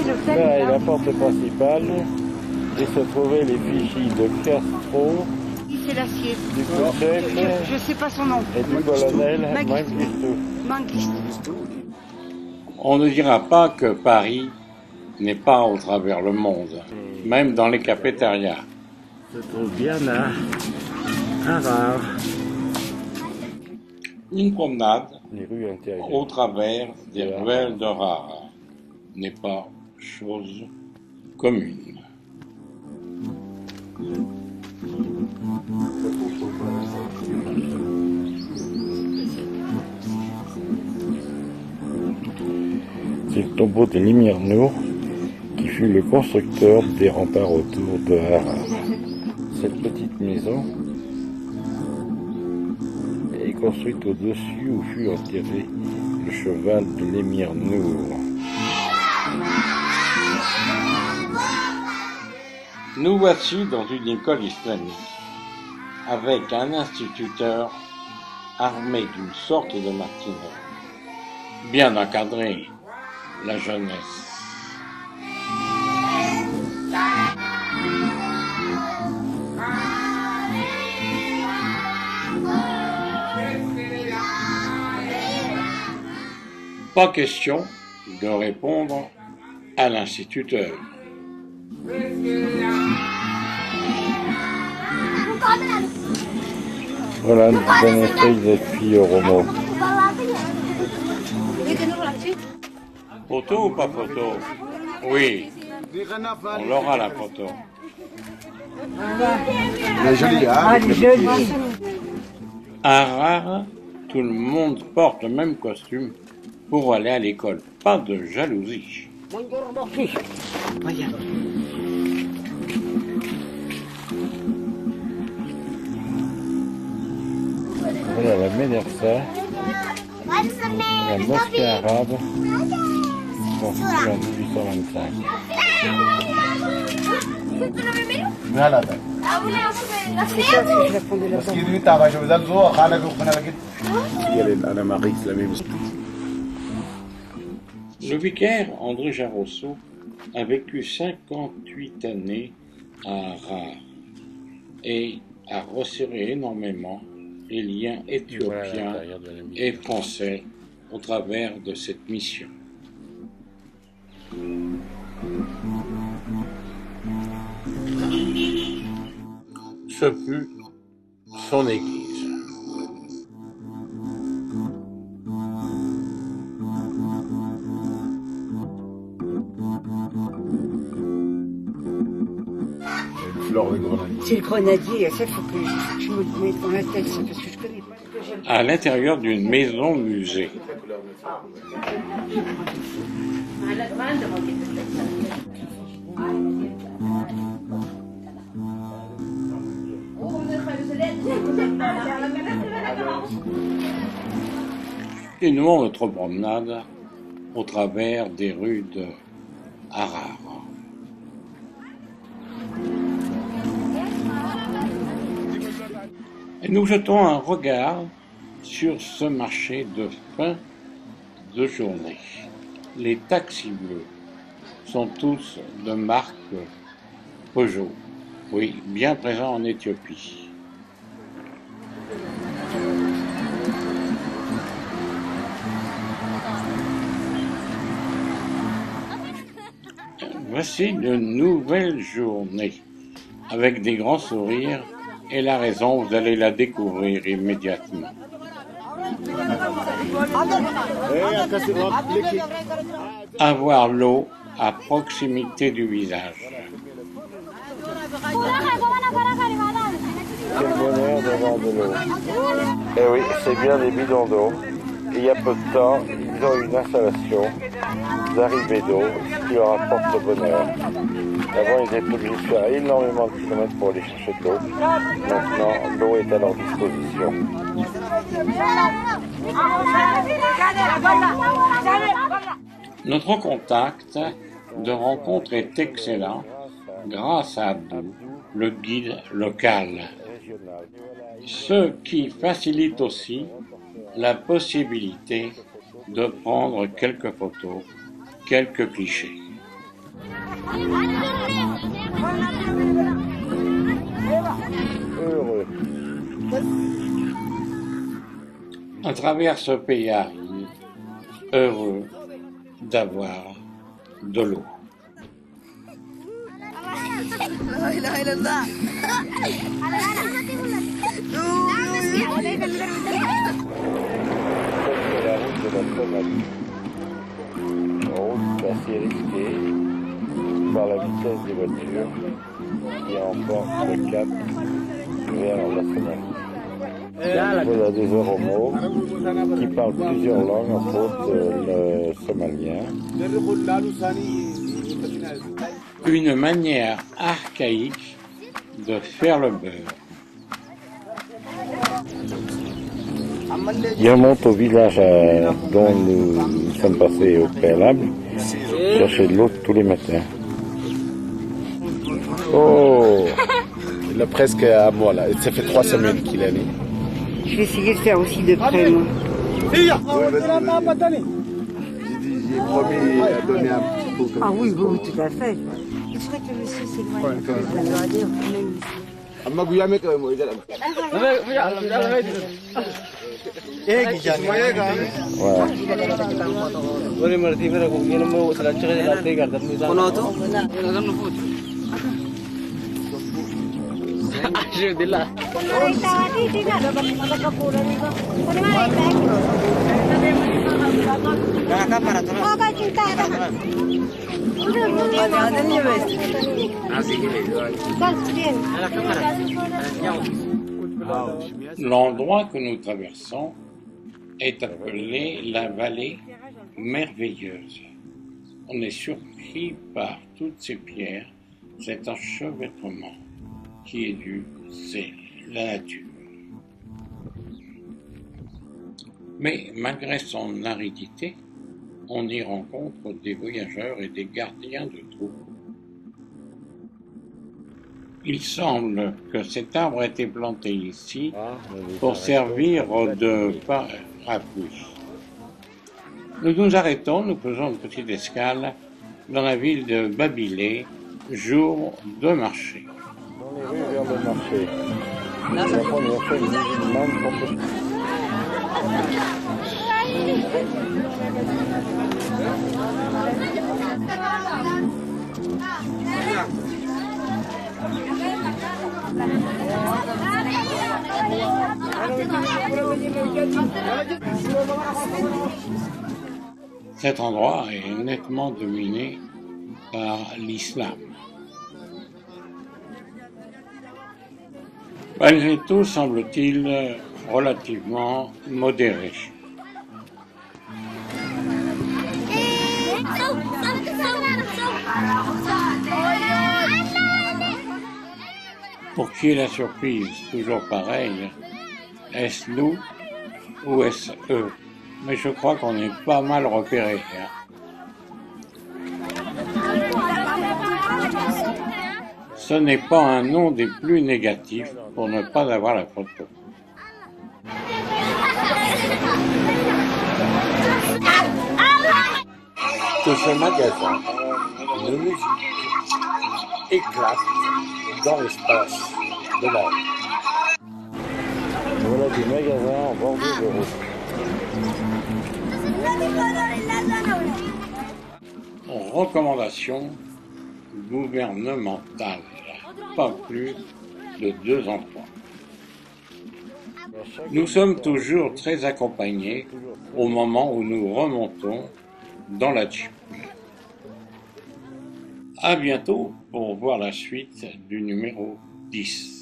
l'hôtel. Là est la porte principale et se trouvaient les fichiers de Castro, C'est l'acier. du Couchek Je sais pas son nom. et du colonel Mengistu. Mengistu. On ne dira pas que Paris n'est pas au travers le monde, même dans les cafétérias. Se trouve bien à Harare. Une promenade Les rues intérieures. au travers des ruelles de Rara n'est pas chose commune. C'est le tombeau de Limirno qui fut le constructeur des remparts autour de Harare. Cette petite maison est construite au-dessus où fut enterré le cheval de l'émir Nour. Nous voici dans une école islamique avec un instituteur armé d'une sorte de martinet, bien encadré, la jeunesse. Pas question de répondre à l'instituteur. Voilà, nous avons fait des filles au Romo. Photo ou pas photo? Oui, on l'aura la photo. Elle est jolie, hein? Ah, elle est jolie. À Harare, tout le monde porte le même costume pour aller à l'école. Pas de jalousie. Regarde. Voilà la médersa, la mosquée arabe, construite en 1825. لا ده C'est ça, si je la prends de là-bas. بس كده تابع شو ذا زو خانه بخنا لقيت هي انا ما قيس لمي Le vicaire André Jarosso a vécu 58 années à Harare et a resserré énormément les liens éthiopiens et français au travers de cette mission. Ce fut son église. fleur de grenadier. C'est le grenadier, ça faut que je me le mette dans la tête, ça, parce que je connais pas. Que j'aime À l'intérieur d'une maison musée. Une autre promenade au travers des rues de Harare. Et nous jetons un regard sur ce marché de fin de journée. Les taxis bleus sont tous de marque Peugeot, oui, bien présents en Éthiopie. Voici une nouvelle journée, avec des grands sourires, et la raison, vous allez la découvrir immédiatement. Avoir l'eau à proximité du visage. Quel bonheur d'avoir de l'eau. Eh oui, c'est bien des bidons d'eau. Et il y a peu de temps, ils ont une installation d'arrivée d'eau qui leur apporte le bonheur. Avant, ils étaient obligés de faire énormément de kilomètres pour aller chercher de l'eau. Maintenant, l'eau est à leur disposition. Notre contact de rencontre est excellent grâce à Abdou, le guide local. Ce qui facilite aussi la possibilité de prendre quelques photos, quelques clichés. Heureux. À travers ce pays aride, heureux d'avoir de l'eau. C'est la route de la Somalie. Route assez risquée par la vitesse des voitures qui emportent le cap vers la Somalie. Voilà des Oromos qui parlent plusieurs langues, entre autres le somalien. Une manière archaïque de faire le beurre. Il remonte au village dont nous sommes passés au préalable, chercher de l'eau tous les matins. Oh, Il est presque à moi là. Ça fait 3 semaines qu'il est né. Je vais essayer de faire aussi de près, moi. J'ai promis à donner un petit peu. Ah oui, oui, tout à fait. Il faudrait que le monsieur s'éloigne. Ça doit dire quand même. L'endroit que nous traversons est appelé la vallée merveilleuse. On est surpris par toutes ces pierres, cet enchevêtrement qui est dû, c'est la nature. Mais malgré son aridité, on y rencontre des voyageurs et des gardiens de troupe. Il semble que cet arbre a été planté ici pour servir de parapluie. Nous nous arrêtons, nous faisons une petite escale dans la ville de Babilé, jour de marché. dans les rues vers le marché. La première fois, une musulmane pour Cet endroit est nettement dominé par l'islam. Malgré tout, semble-t-il relativement modéré. Pour qui est la surprise? Toujours pareil. Est-ce nous ou est-ce eux? Mais je crois qu'on est pas mal repérés. Ce n'est pas un nom des plus négatifs pour ne pas avoir la photo. que ce magasin de musique éclate dans l'espace de la rue. Voilà des magasins en bordure de route. Recommandation gouvernementale, pas plus de 2 enfants. Nous sommes toujours très accompagnés au moment où nous remontons dans la Jeep. À bientôt pour voir la suite du numéro 10.